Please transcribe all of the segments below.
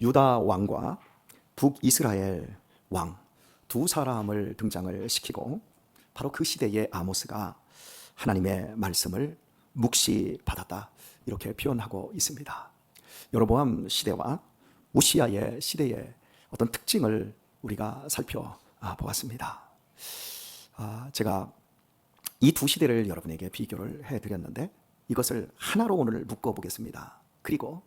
유다 왕과 북이스라엘 왕 두 사람을 등장을 시키고 바로 그 시대의 아모스가 하나님의 말씀을 묵시받았다 이렇게 표현하고 있습니다. 여로보암 시대와 우시아의 시대의 어떤 특징을 우리가 살펴보았습니다. 제가 이 두 시대를 여러분에게 비교를 해드렸는데 이것을 하나로 오늘 묶어보겠습니다. 그리고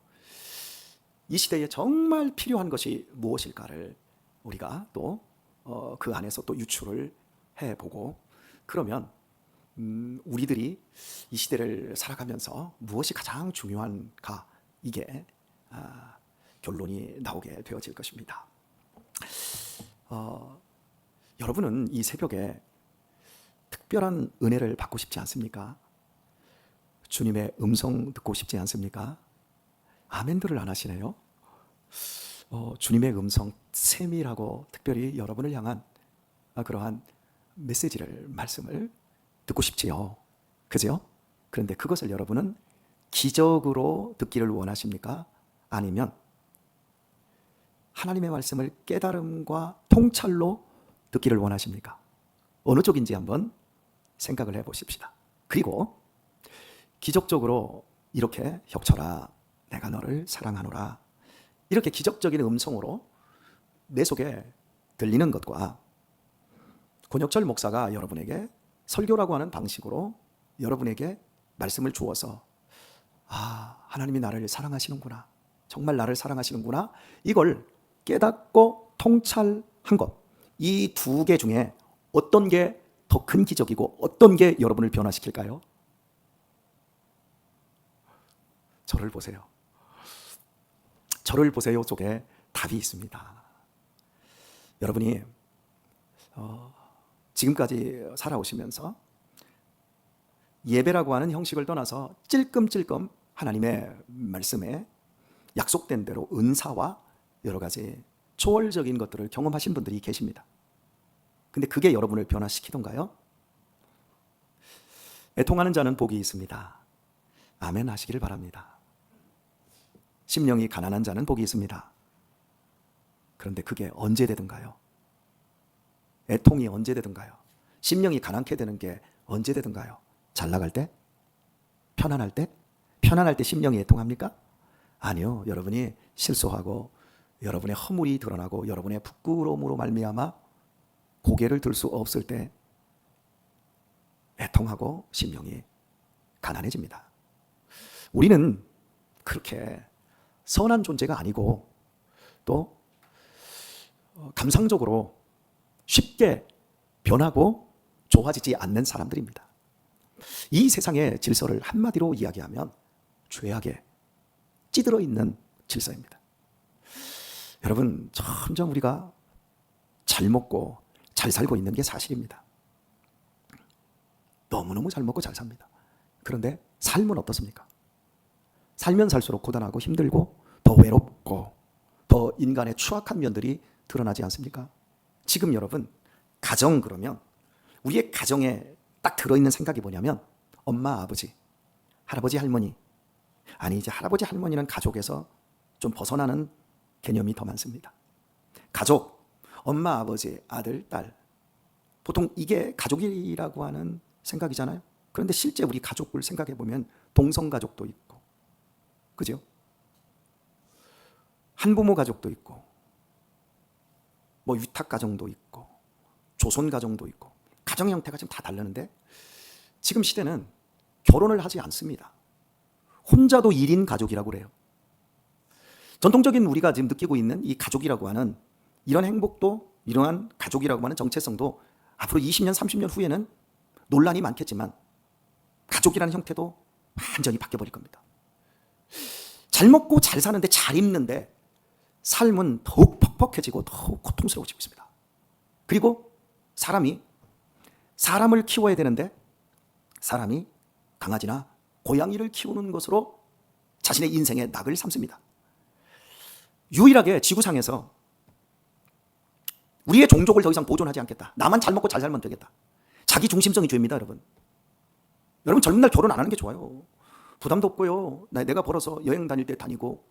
이 시대에 정말 필요한 것이 무엇일까를 우리가 또 그 안에서 또 유출을 해보고 그러면 우리들이 이 시대를 살아가면서 무엇이 가장 중요한가 이게 결론이 나오게 되어질 것입니다. 여러분은 이 새벽에 특별한 은혜를 받고 싶지 않습니까? 주님의 음성 듣고 싶지 않습니까? 아멘들을 안 하시네요. 주님의 음성 세밀하고 특별히 여러분을 향한 그러한 메시지를 말씀을 듣고 싶지요. 그죠? 그런데 그것을 여러분은 기적으로 듣기를 원하십니까? 아니면 하나님의 말씀을 깨달음과 통찰로 듣기를 원하십니까? 어느 쪽인지 한번 생각을 해보십시다. 그리고 기적적으로 이렇게 혁철아 내가 너를 사랑하노라 이렇게 기적적인 음성으로 내 속에 들리는 것과 권혁철 목사가 여러분에게 설교라고 하는 방식으로 여러분에게 말씀을 주어서 하나님이 나를 사랑하시는구나 정말 나를 사랑하시는구나 이걸 깨닫고 통찰한 것 이 두 개 중에 어떤 게 더 큰 기적이고 어떤 게 여러분을 변화시킬까요? 저를 보세요. 저를 보세요 속에 답이 있습니다. 여러분이 지금까지 살아오시면서 예배라고 하는 형식을 떠나서 찔끔찔끔 하나님의 말씀에 약속된 대로 은사와 여러 가지 초월적인 것들을 경험하신 분들이 계십니다. 근데 그게 여러분을 변화시키던가요? 애통하는 자는 복이 있습니다. 아멘 하시기를 바랍니다. 심령이 가난한 자는 복이 있습니다. 그런데 그게 언제 되든가요? 애통이 언제 되든가요? 심령이 가난케 되는 게 언제 되든가요? 잘 나갈 때? 편안할 때? 편안할 때 심령이 애통합니까? 아니요. 여러분이 실수하고 여러분의 허물이 드러나고 여러분의 부끄러움으로 말미암아 고개를 들 수 없을 때 애통하고 심령이 가난해집니다. 우리는 그렇게 선한 존재가 아니고 또 감상적으로 쉽게 변하고 좋아지지 않는 사람들입니다. 이 세상의 질서를 한마디로 이야기하면 죄악에 찌들어 있는 질서입니다. 여러분 점점 우리가 잘 먹고 잘 살고 있는 게 사실입니다. 너무너무 잘 먹고 잘 삽니다. 그런데 삶은 어떻습니까? 살면 살수록 고단하고 힘들고 더 외롭고 더 인간의 추악한 면들이 드러나지 않습니까? 지금 여러분 가정 그러면 우리의 가정에 딱 들어있는 생각이 뭐냐면 엄마, 아버지, 할아버지, 할머니 아니 이제 할아버지, 할머니는 가족에서 좀 벗어나는 개념이 더 많습니다. 가족, 엄마, 아버지, 아들, 딸 보통 이게 가족이라고 하는 생각이잖아요. 그런데 실제 우리 가족을 생각해 보면 동성가족도 있고 그죠? 한부모 가족도 있고 뭐 위탁가정도 있고 조손가정도 있고 가정의 형태가 지금 다 다르는데 지금 시대는 결혼을 하지 않습니다. 혼자도 1인 가족이라고 그래요. 전통적인 우리가 지금 느끼고 있는 이 가족이라고 하는 이런 행복도 이러한 가족이라고 하는 정체성도 앞으로 20년 30년 후에는 논란이 많겠지만 가족이라는 형태도 완전히 바뀌어버릴 겁니다. 잘 먹고 잘 사는데 잘 입는데 삶은 더욱 퍽퍽해지고 더욱 고통스러워지고 있습니다. 그리고 사람이 사람을 키워야 되는데 사람이 강아지나 고양이를 키우는 것으로 자신의 인생의 낙을 삼습니다. 유일하게 지구상에서 우리의 종족을 더 이상 보존하지 않겠다. 나만 잘 먹고 잘 살면 되겠다. 자기 중심성이 죄입니다, 여러분. 여러분 젊은 날 결혼 안 하는 게 좋아요. 부담도 없고요. 내가 벌어서 여행 다닐 때 다니고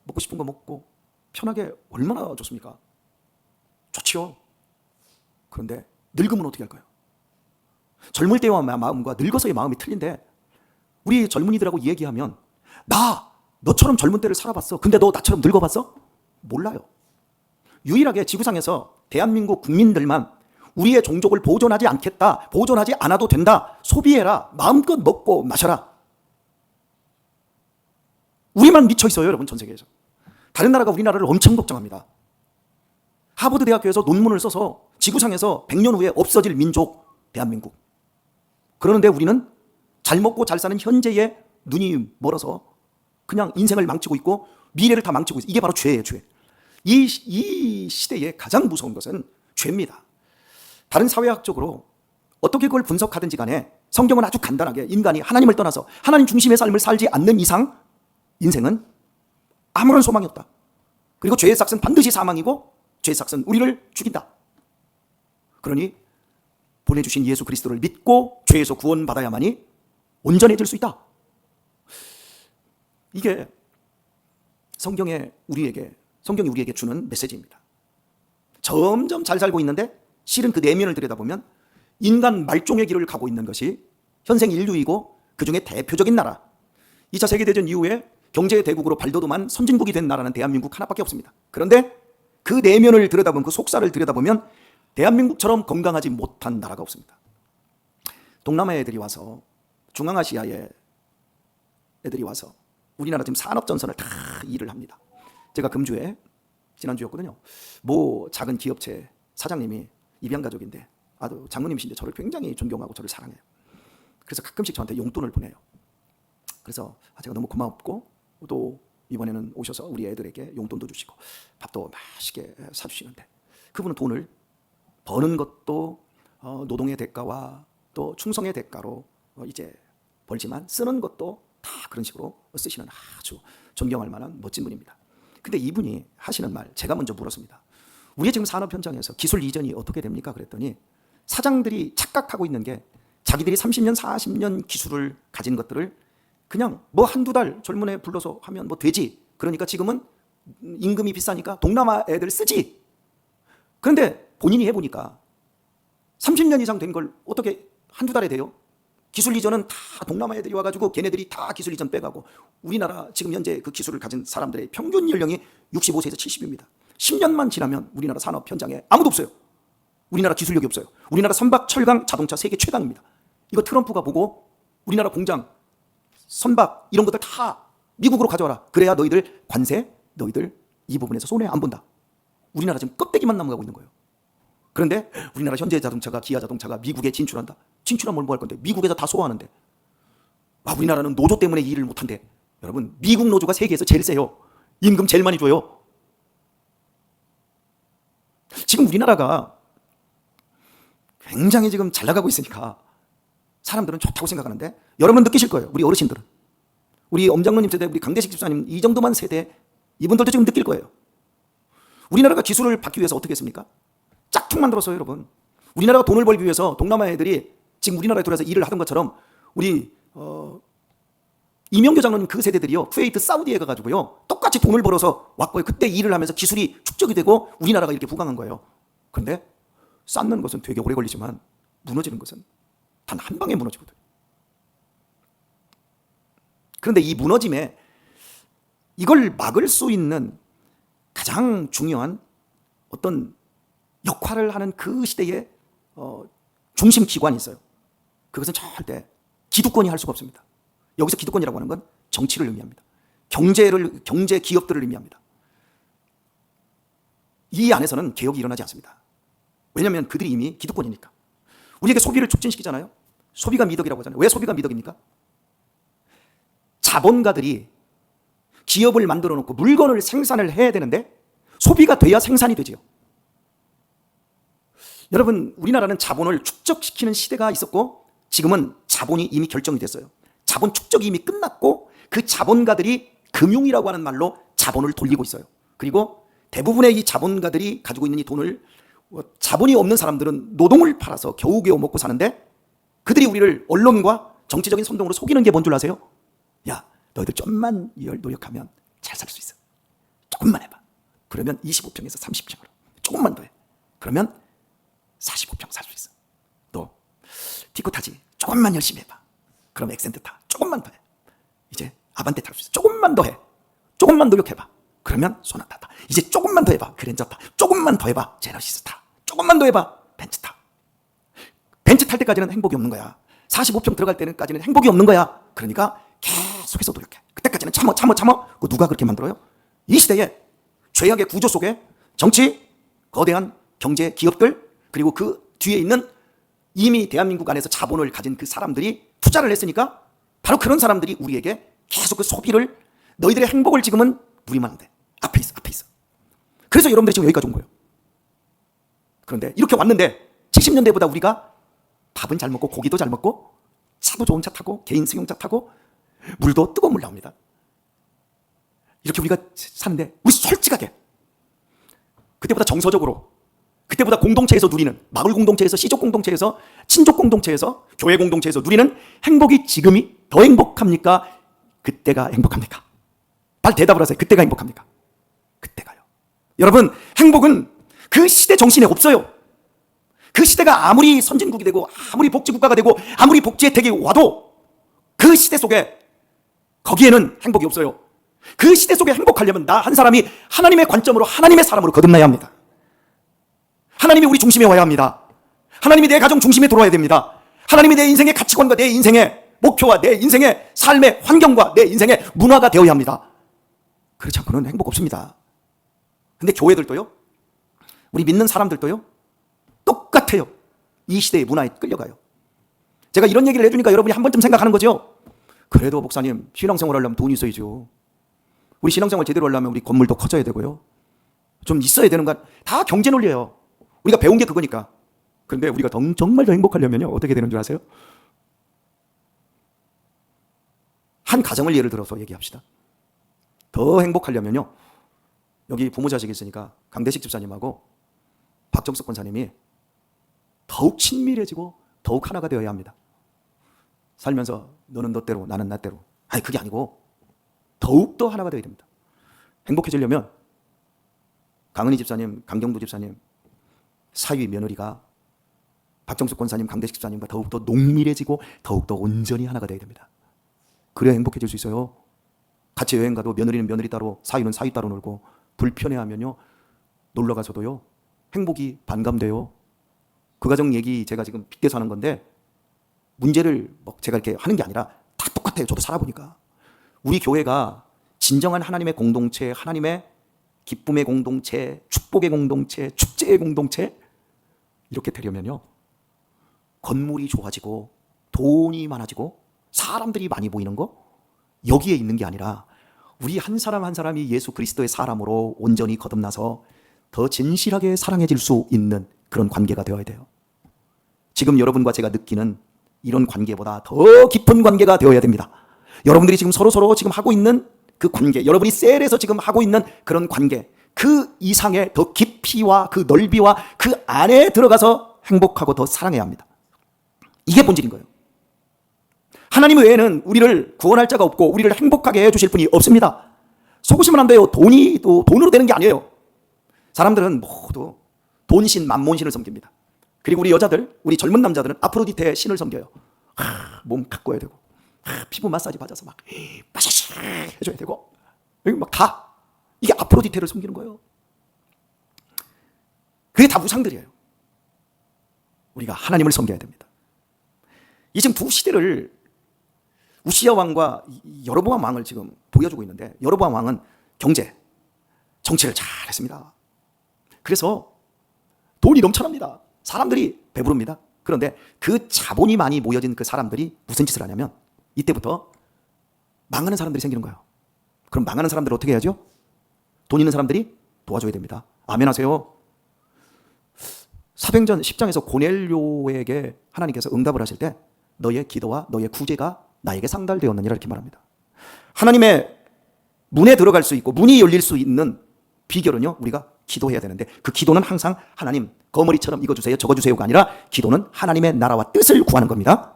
먹고 싶은 거 먹고 편하게 얼마나 좋습니까? 좋지요. 그런데 늙으면 어떻게 할까요? 젊을 때와 마음과 늙어서의 마음이 틀린데, 우리 젊은이들하고 얘기하면 나 너처럼 젊은 때를 살아봤어. 근데 너 나처럼 늙어봤어? 몰라요. 유일하게 지구상에서 대한민국 국민들만 우리의 종족을 보존하지 않겠다, 보존하지 않아도 된다, 소비해라, 마음껏 먹고 마셔라, 우리만 미쳐 있어요, 여러분. 전 세계에서 다른 나라가 우리나라를 엄청 걱정합니다. 하버드 대학교에서 논문을 써서 지구상에서 100년 후에 없어질 민족 대한민국. 그러는데 우리는 잘 먹고 잘 사는 현재에 눈이 멀어서 그냥 인생을 망치고 있고 미래를 다 망치고 있어요. 이게 바로 죄예요, 죄. 이 시대에 가장 무서운 것은 죄입니다. 다른 사회학적으로 어떻게 그걸 분석하든지 간에 성경은 아주 간단하게 인간이 하나님을 떠나서 하나님 중심의 삶을 살지 않는 이상 인생은 아무런 소망이 없다. 그리고 죄의 삭은 반드시 사망이고 죄의 삭은 우리를 죽인다. 그러니 보내주신 예수 그리스도를 믿고 죄에서 구원받아야만이 온전해질 수 있다. 이게 성경이 우리에게 주는 메시지입니다. 점점 잘 살고 있는데 실은 그 내면을 들여다보면 인간 말종의 길을 가고 있는 것이 현생 인류이고 그 중에 대표적인 나라, 2차 세계대전 이후에 경제의 대국으로 발돋움한 선진국이 된 나라는 대한민국 하나밖에 없습니다. 그런데 그 내면을 들여다보면, 그 속살을 들여다보면 대한민국처럼 건강하지 못한 나라가 없습니다. 동남아 애들이 와서, 중앙아시아의 애들이 와서 우리나라 지금 산업전선을 다 일을 합니다. 제가 금주에 지난주였거든요. 모 작은 기업체 사장님이 입양가족인데 아주 장모님이신데 저를 굉장히 존경하고 저를 사랑해요. 그래서 가끔씩 저한테 용돈을 보내요. 그래서 제가 너무 고맙고 또 이번에는 오셔서 우리 애들에게 용돈도 주시고 밥도 맛있게 사주시는데, 그분은 돈을 버는 것도 노동의 대가와 또 충성의 대가로 이제 벌지만 쓰는 것도 다 그런 식으로 쓰시는 아주 존경할 만한 멋진 분입니다. 근데 이분이 하시는 말, 제가 먼저 물었습니다. 우리 지금 산업 현장에서 기술 이전이 어떻게 됩니까? 그랬더니 사장들이 착각하고 있는 게 자기들이 30년, 40년 기술을 가진 것들을 그냥 뭐 한두 달 젊은 애 불러서 하면 뭐 되지. 그러니까 지금은 임금이 비싸니까 동남아 애들 쓰지. 그런데 본인이 해보니까 30년 이상 된 걸 어떻게 한두 달에 돼요? 기술 이전은 다 동남아 애들이 와가지고 걔네들이 다 기술 이전 빼가고 우리나라 지금 현재 그 기술을 가진 사람들의 평균 연령이 65세에서 70입니다. 10년만 지나면 우리나라 산업 현장에 아무도 없어요. 우리나라 기술력이 없어요. 우리나라 선박, 철강, 자동차 세계 최강입니다. 이거 트럼프가 보고 우리나라 공장, 선박 이런 것들 다 미국으로 가져와라. 그래야 너희들 관세, 너희들 이 부분에서 손해 안 본다. 우리나라 지금 껍데기만 남아가고 있는 거예요. 그런데 우리나라 현재 자동차가, 기아 자동차가 미국에 진출한다. 진출하면 뭐 할 건데? 미국에서 다 소화하는데. 우리나라는 노조 때문에 일을 못한대. 여러분, 미국 노조가 세계에서 제일 세요. 임금 제일 많이 줘요. 지금 우리나라가 굉장히 지금 잘 나가고 있으니까 사람들은 좋다고 생각하는데, 여러분 느끼실 거예요. 우리 어르신들은, 우리 엄장로님 세대, 우리 강대식 집사님 이 정도만 세대, 이분들도 지금 느낄 거예요. 우리나라가 기술을 받기 위해서 어떻게 했습니까? 짝퉁 만들었어요, 여러분. 우리나라가 돈을 벌기 위해서 동남아 애들이 지금 우리나라에 들어와서 일을 하던 것처럼 우리 이명교 장로님 그 세대들이요, 쿠웨이트, 사우디에 가가지고요 똑같이 돈을 벌어서 왔고요. 그때 일을 하면서 기술이 축적이 되고 우리나라가 이렇게 부강한 거예요. 그런데 쌓는 것은 되게 오래 걸리지만 무너지는 것은 단 한 방에 무너지거든. 그런데 이 무너짐에 이걸 막을 수 있는 가장 중요한 어떤 역할을 하는 그 시대의 중심 기관이 있어요. 그것은 절대 기득권이 할 수가 없습니다. 여기서 기득권이라고 하는 건 정치를 의미합니다. 경제 기업들을 의미합니다. 이 안에서는 개혁이 일어나지 않습니다. 왜냐하면 그들이 이미 기득권이니까. 우리에게 소비를 촉진시키잖아요. 소비가 미덕이라고 하잖아요. 왜 소비가 미덕입니까? 자본가들이 기업을 만들어 놓고 물건을 생산을 해야 되는데 소비가 돼야 생산이 되지요. 여러분, 우리나라는 자본을 축적시키는 시대가 있었고 지금은 자본이 이미 결정이 됐어요. 자본 축적이 이미 끝났고 그 자본가들이 금융이라고 하는 말로 자본을 돌리고 있어요. 그리고 대부분의 이 자본가들이 가지고 있는 이 돈을, 자본이 없는 사람들은 노동을 팔아서 겨우겨우 먹고 사는데 그들이 우리를 언론과 정치적인 선동으로 속이는 게 뭔 줄 아세요? 야, 너희들 좀만 노력하면 잘 살 수 있어. 조금만 해봐. 그러면 25평에서 30평으로 조금만 더 해. 그러면 45평 살 수 있어. 너 티코 타지? 조금만 열심히 해봐. 그럼 엑센트 타. 조금만 더 해. 이제 아반떼 탈 수 있어. 조금만 더 해. 조금만 노력해봐. 그러면 소나타 타. 이제 조금만 더 해봐. 그랜저 타. 조금만 더 해봐. 제너시스 타. 조금만 더 해봐. 벤츠 타. 벤츠 탈 때까지는 행복이 없는 거야. 45평 들어갈 때는까지는 행복이 없는 거야. 그러니까 계속해서 노력해. 그때까지는 참어. 그거 누가 그렇게 만들어요? 이 시대에 죄악의 구조 속에 정치, 거대한 경제 기업들, 그리고 그 뒤에 있는 이미 대한민국 안에서 자본을 가진 그 사람들이 투자를 했으니까 바로 그런 사람들이 우리에게 계속 그 소비를, 너희들의 행복을 지금은 누리면 안 돼. 앞에 있어. 그래서 여러분들이 지금 여기까지 온 거예요. 그런데 이렇게 왔는데 70년대보다 우리가 밥은 잘 먹고 고기도 잘 먹고 차도 좋은 차 타고 개인 승용차 타고 물도 뜨거운 물 나옵니다. 이렇게 우리가 사는데 우리 솔직하게 그때보다 정서적으로, 그때보다 공동체에서 누리는, 마을 공동체에서, 시족 공동체에서, 친족 공동체에서, 교회 공동체에서 누리는 행복이 지금이 더 행복합니까? 그때가 행복합니까? 빨리 대답을 하세요. 그때가 행복합니까? 그때가요. 여러분, 행복은 그 시대 정신에 없어요. 그 시대가 아무리 선진국이 되고 아무리 복지국가가 되고 아무리 복지 혜택이 와도 그 시대 속에 거기에는 행복이 없어요. 그 시대 속에 행복하려면 나 한 사람이 하나님의 관점으로, 하나님의 사람으로 거듭나야 합니다. 하나님이 우리 중심에 와야 합니다. 하나님이 내 가정 중심에 들어와야 됩니다. 하나님이 내 인생의 가치관과 내 인생의 목표와 내 인생의 삶의 환경과 내 인생의 문화가 되어야 합니다. 그렇지 않고는 행복 없습니다. 근데 교회들도요, 우리 믿는 사람들도요, 똑같아요. 이 시대의 문화에 끌려가요. 제가 이런 얘기를 해주니까 여러분이 한 번쯤 생각하는 거죠. 그래도 목사님, 신앙생활 하려면 돈이 있어야죠. 우리 신앙생활 제대로 하려면 우리 건물도 커져야 되고요. 좀 있어야 되는 건 다 경제 논리예요. 우리가 배운 게 그거니까. 그런데 우리가 정말 더 행복하려면요, 어떻게 되는 줄 아세요? 한 가정을 예를 들어서 얘기합시다. 더 행복하려면요, 여기 부모 자식이 있으니까 강대식 집사님하고 박정석 권사님이 더욱 친밀해지고 더욱 하나가 되어야 합니다. 살면서 너는 너대로 나는 나대로. 아니, 그게 아니고 더욱더 하나가 되어야 됩니다. 행복해지려면 강은희 집사님, 강경두 집사님 사위 며느리가 박정숙 권사님, 강대식 집사님과 더욱더 농밀해지고 더욱더 온전히 하나가 되어야 됩니다. 그래야 행복해질 수 있어요. 같이 여행 가도 며느리는 며느리 따로, 사위는 사위 따로 놀고, 불편해하면요, 놀러 가서도요, 행복이 반감돼요. 그 가정 얘기 제가 지금 빗대서 하는 건데, 문제를 뭐 제가 이렇게 하는 게 아니라 다 똑같아요. 저도 살아보니까. 우리 교회가 진정한 하나님의 공동체, 하나님의 기쁨의 공동체, 축복의 공동체, 축제의 공동체, 이렇게 되려면요, 건물이 좋아지고 돈이 많아지고 사람들이 많이 보이는 거, 여기에 있는 게 아니라 우리 한 사람 한 사람이 예수 그리스도의 사람으로 온전히 거듭나서 더 진실하게 사랑해질 수 있는 그런 관계가 되어야 돼요. 지금 여러분과 제가 느끼는 이런 관계보다 더 깊은 관계가 되어야 됩니다. 여러분들이 지금 서로 지금 하고 있는 그 관계, 여러분이 셀에서 지금 하고 있는 그런 관계, 그 이상의 더 깊이와 그 넓이와 그 안에 들어가서 행복하고 더 사랑해야 합니다. 이게 본질인 거예요. 하나님 외에는 우리를 구원할 자가 없고 우리를 행복하게 해주실 분이 없습니다. 속으시면 안 돼요. 돈이 또 돈으로 되는 게 아니에요. 사람들은 모두 돈신, 만몬신을 섬깁니다. 그리고 우리 여자들, 우리 젊은 남자들은 아프로디테의 신을 섬겨요. 몸 가꿔야 되고, 피부 마사지 받아서 막 마사지 해줘야 되고, 막 다 이게 아프로디테를 섬기는 거예요. 그게 다 우상들이에요. 우리가 하나님을 섬겨야 됩니다. 이 지금 두 시대를 우시야 왕과 여로보암 왕을 지금 보여주고 있는데, 여로보암 왕은 경제, 정치를 잘 했습니다. 그래서 돈이 넘쳐납니다. 사람들이 배부릅니다. 그런데 그 자본이 많이 모여진 그 사람들이 무슨 짓을 하냐면, 이때부터 망하는 사람들이 생기는 거예요. 그럼 망하는 사람들을 어떻게 해야죠? 돈 있는 사람들이 도와줘야 됩니다. 아멘 하세요. 사도행전 10장에서 고넬료에게 하나님께서 응답을 하실 때, 너의 기도와 너의 구제가 나에게 상달되었느니라 이렇게 말합니다. 하나님의 문에 들어갈 수 있고 문이 열릴 수 있는 비결은요, 우리가 기도해야 되는데, 그 기도는 항상 하나님 거머리처럼 이거 주세요 저거 주세요가 아니라, 기도는 하나님의 나라와 뜻을 구하는 겁니다.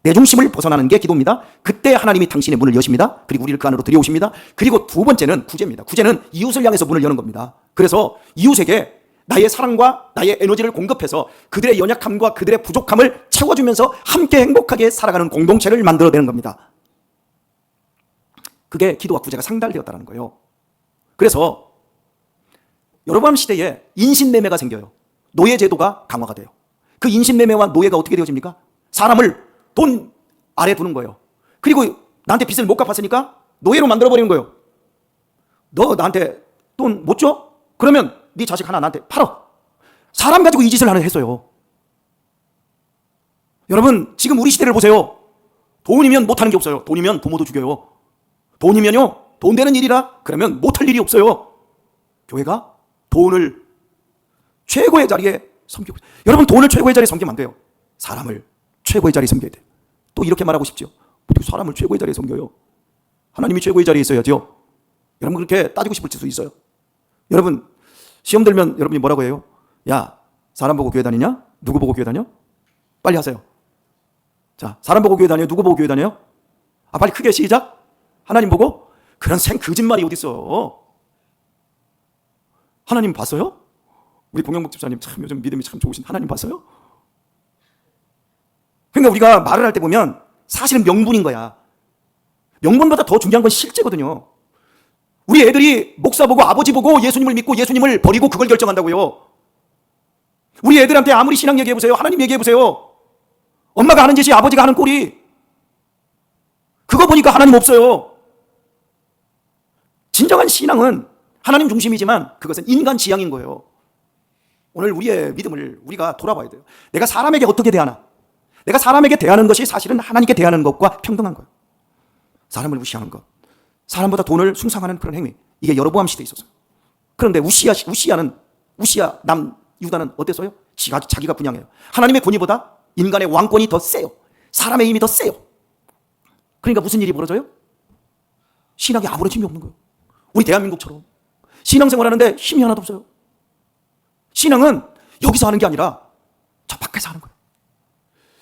내 중심을 벗어나는 게 기도입니다. 그때 하나님이 당신의 문을 여십니다. 그리고 우리를 그 안으로 들여오십니다. 그리고 두 번째는 구제입니다. 구제는 이웃을 향해서 문을 여는 겁니다. 그래서 이웃에게 나의 사랑과 나의 에너지를 공급해서 그들의 연약함과 그들의 부족함을 채워주면서 함께 행복하게 살아가는 공동체를 만들어내는 겁니다. 그게 기도와 구제가 상달되었다는 거예요. 그래서 여로보암 시대에 인신매매가 생겨요. 노예제도가 강화가 돼요. 그 인신매매와 노예가 어떻게 되어집니까? 사람을 돈 아래 두는 거예요. 그리고 나한테 빚을 못 갚았으니까 노예로 만들어버리는 거예요. 너 나한테 돈 못 줘? 그러면 네 자식 하나 나한테 팔어. 사람 가지고 이 짓을 했어요. 여러분 지금 우리 시대를 보세요. 돈이면 못하는 게 없어요. 돈이면 부모도 죽여요. 돈이면요 돈 되는 일이라 그러면 못할 일이 없어요. 교회가 돈을 최고의 자리에 섬기고, 여러분 돈을 최고의 자리에 섬기면 안 돼요. 사람을 최고의 자리에 섬겨야 돼요. 또 이렇게 말하고 싶죠. 어떻게 사람을 최고의 자리에 섬겨요? 하나님이 최고의 자리에 있어야죠. 여러분 그렇게 따지고 싶을 수도 있어요. 여러분 시험 들면 여러분이 뭐라고 해요? 야 사람 보고 교회 다니냐? 누구 보고 교회 다녀? 빨리 하세요. 자, 사람 보고 교회 다녀요? 누구 보고 교회 다녀요? 빨리 크게 시작. 하나님 보고? 그런 거짓말이 어딨어. 하나님 봤어요? 우리 공영목 집사님 참 요즘 믿음이 참 좋으신 하나님 봤어요? 그러니까 우리가 말을 할 때 보면 사실은 명분인 거야. 명분보다 더 중요한 건 실제거든요. 우리 애들이 목사 보고 아버지 보고 예수님을 믿고 예수님을 버리고 그걸 결정한다고요. 우리 애들한테 아무리 신앙 얘기해보세요. 하나님 얘기해보세요. 엄마가 하는 짓이 아버지가 하는 꼴이, 그거 보니까 하나님 없어요. 진정한 신앙은 하나님 중심이지만 그것은 인간 지향인 거예요. 오늘 우리의 믿음을 우리가 돌아봐야 돼요. 내가 사람에게 어떻게 대하나? 내가 사람에게 대하는 것이 사실은 하나님께 대하는 것과 평등한 거예요. 사람을 무시하는 것, 사람보다 돈을 숭상하는 그런 행위, 이게 여로보암 시대에 있었어요. 그런데 우시아 남 유다는 어땠어요? 자기가 분양해요. 하나님의 권위보다 인간의 왕권이 더 세요. 사람의 힘이 더 세요. 그러니까 무슨 일이 벌어져요? 신학에 아무런 힘이 없는 거예요. 우리 대한민국처럼 신앙생활하는데 힘이 하나도 없어요. 신앙은 여기서 하는 게 아니라 저 밖에서 하는 거예요.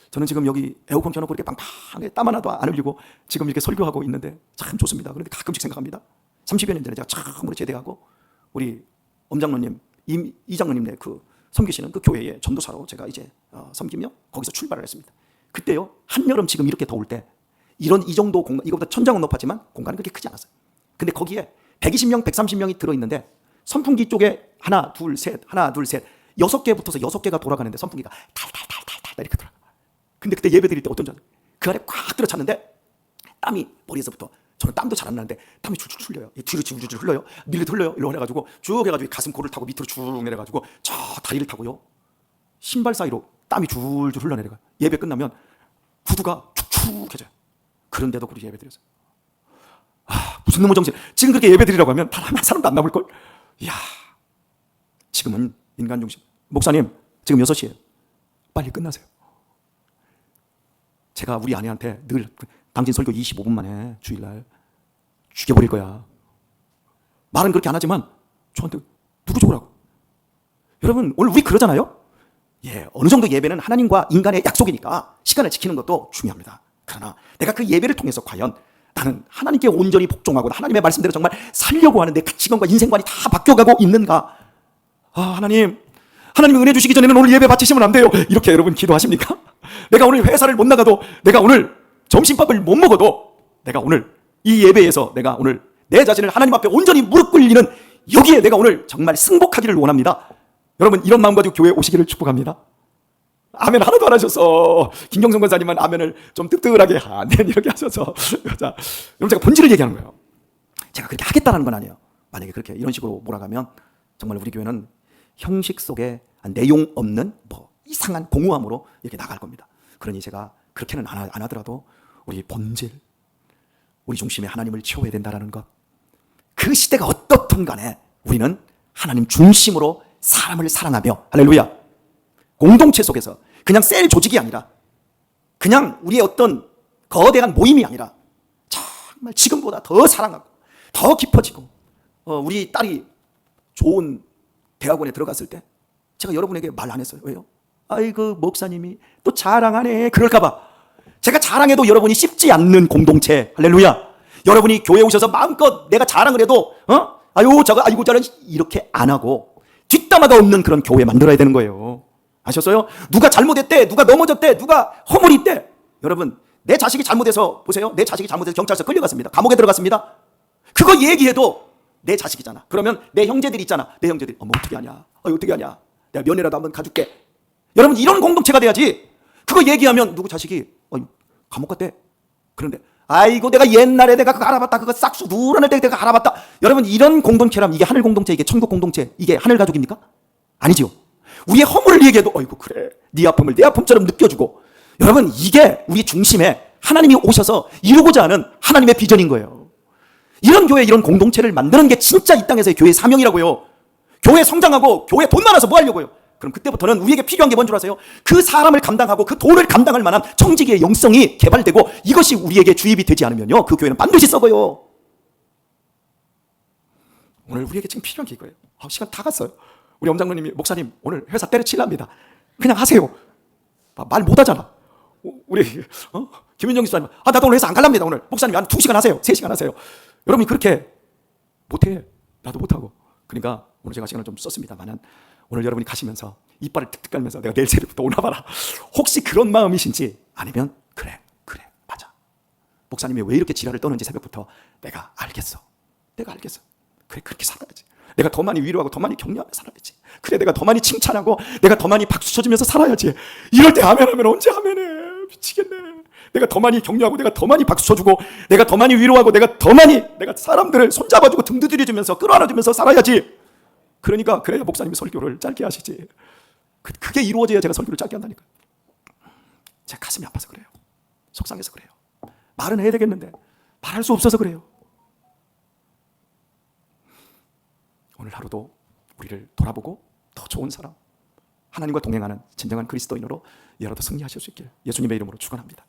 저는 지금 여기 에어컨 켜놓고 이렇게 빵빵하게 땀 하나도 안 흘리고 지금 이렇게 설교하고 있는데 참 좋습니다. 그런데 가끔씩 생각합니다. 30여 년 전에 제가 처음으로 제대하고 우리 엄장로님, 이장로님네 그 섬기시는 그 교회에 전도사로 제가 이제 섬기며 거기서 출발을 했습니다. 그때요 한여름 지금 이렇게 더울 때 이 정도 공간, 이거보다 천장은 높았지만 공간은 그렇게 크지 않았어요. 근데 거기에 120명, 130명이 들어있는데 선풍기 쪽에 하나, 둘, 셋, 6개 붙어서 6개가 돌아가는데 선풍기가 달달달달달 이렇게 돌아가. 근데 그때 예배 드릴 때 어떤 줄 아세요? 그 안에 꽉 들어찼는데 땀이 머리에서부터, 저는 땀도 잘 안 나는데 땀이 줄줄 흘려요. 뒤로 줄줄 흘러요. 밀리도 흘러요. 이러고 해가지고 쭉 해가지고 가슴 코를 타고 밑으로 쭉 내려가지고 저 다리를 타고요. 신발 사이로 땀이 줄줄 흘러내려가요. 예배 끝나면 구두가 축축해져요. 그런데도 그렇게 예배 드렸어요. 무슨 놈의 정신. 지금 그렇게 예배 드리라고 하면 단 한 사람도 안 남을걸? 이야, 지금은 인간 중심. 목사님, 지금 6시에요. 빨리 끝나세요. 제가 우리 아내한테 늘 당신 설교 25분 만에 주일날 죽여버릴 거야. 말은 그렇게 안 하지만 저한테 누구 죽으라고. 여러분 오늘 우리 그러잖아요. 어느 정도 예배는 하나님과 인간의 약속이니까 시간을 지키는 것도 중요합니다. 그러나 내가 그 예배를 통해서 과연 나는 하나님께 온전히 복종하고 하나님의 말씀대로 정말 살려고 하는 내 가치관과 인생관이 다 바뀌어가고 있는가? 하나님 은혜 주시기 전에는 오늘 예배 바치시면 안 돼요. 이렇게 여러분 기도하십니까? 내가 오늘 회사를 못 나가도, 내가 오늘 점심밥을 못 먹어도, 내가 오늘 이 예배에서 내가 오늘 내 자신을 하나님 앞에 온전히 무릎 꿇리는 여기에 내가 오늘 정말 승복하기를 원합니다. 여러분 이런 마음 가지고 교회에 오시기를 축복합니다. 아멘 하나도 안 하셔서 김경성 권사님은 아멘을 좀 뜨뜻하게 아멘 이렇게 하셔서 자, 여러분 제가 본질을 얘기하는 거예요. 제가 그렇게 하겠다는 건 아니에요. 만약에 그렇게 이런 식으로 몰아가면 정말 우리 교회는 형식 속에 내용 없는 이상한 공허함으로 이렇게 나갈 겁니다. 그러니 제가 그렇게는 안 하더라도 우리 본질, 우리 중심에 하나님을 채워야 된다는 것, 그 시대가 어떻든 간에 우리는 하나님 중심으로 사람을 사랑하며, 할렐루야, 공동체 속에서 그냥 셀 조직이 아니라 그냥 우리의 어떤 거대한 모임이 아니라 정말 지금보다 더 사랑하고 더 깊어지고, 우리 딸이 좋은 대학원에 들어갔을 때 제가 여러분에게 말 안 했어요. 왜요? 아이고 목사님이 또 자랑하네 그럴까 봐 제가 자랑해도 여러분이 씹지 않는 공동체. 할렐루야. 여러분이 교회에 오셔서 마음껏 내가 자랑을 해도 아유 저거 아이고 저런 이렇게 안 하고 뒷담화가 없는 그런 교회 만들어야 되는 거예요. 아셨어요? 누가 잘못했대, 누가 넘어졌대, 누가 허물있대. 여러분 내 자식이 잘못해서 보세요. 내 자식이 잘못해서 경찰서 끌려갔습니다. 감옥에 들어갔습니다. 그거 얘기해도 내 자식이잖아. 그러면 내 형제들이 있잖아. 내 형제들이 어떻게 하냐, 어떻게 하냐, 내가 면회라도 한번 가줄게. 여러분 이런 공동체가 돼야지. 그거 얘기하면 누구 자식이 감옥 갔대. 그런데 아이고 내가 옛날에 내가 그거 알아봤다, 그거 싹수 누런을 때 내가 알아봤다. 여러분 이런 공동체라면 이게 하늘 공동체, 이게 천국 공동체, 이게 하늘 가족입니까? 아니지요. 우리의 허물을 얘기해도 어이구 그래 네 아픔을 내 아픔처럼 느껴주고. 여러분 이게 우리 중심에 하나님이 오셔서 이루고자 하는 하나님의 비전인 거예요. 이런 교회, 이런 공동체를 만드는 게 진짜 이 땅에서의 교회의 사명이라고요. 교회 성장하고 교회 돈 많아서 뭐 하려고요? 그럼 그때부터는 우리에게 필요한 게 뭔 줄 아세요? 그 사람을 감당하고 그 돈을 감당할 만한 청지기의 영성이 개발되고, 이것이 우리에게 주입이 되지 않으면요 그 교회는 반드시 썩어요. 오늘 우리에게 지금 필요한 게 이거예요. 시간 다 갔어요. 우리 엄장로님이 목사님 오늘 회사 때려칠랍니다. 그냥 하세요. 말 못하잖아. 우리 김윤정 집사님 나도 오늘 회사 안 갈랍니다. 오늘 목사님 한 2시간 하세요, 3시간 하세요. 여러분이 그렇게 못해. 나도 못하고. 그러니까 오늘 제가 시간을 좀 썼습니다만은 오늘 여러분이 가시면서 이빨을 득득 깔면서 내가 내일 새벽부터 오나 봐라. 혹시 그런 마음이신지, 아니면 그래 맞아, 목사님이 왜 이렇게 지랄을 떠는지 새벽부터 내가 알겠어. 그래 그렇게 살아야지. 내가 더 많이 위로하고 더 많이 격려하며 살아야지. 그래 내가 더 많이 칭찬하고 내가 더 많이 박수 쳐주면서 살아야지. 이럴 때 아멘하면 언제 아멘해. 미치겠네. 내가 더 많이 격려하고 내가 더 많이 박수 쳐주고 내가 더 많이 위로하고 내가 더 많이 내가 사람들을 손잡아주고 등 두드려주면서 끌어안아주면서 살아야지. 그러니까 그래야 목사님이 설교를 짧게 하시지. 그게 이루어져야 제가 설교를 짧게 한다니까. 제가 가슴이 아파서 그래요. 속상해서 그래요. 말은 해야 되겠는데 말할 수 없어서 그래요. 오늘 하루도 우리를 돌아보고 더 좋은 사람, 하나님과 동행하는 진정한 그리스도인으로 여러분 승리하실 수 있길 예수님의 이름으로 축원합니다.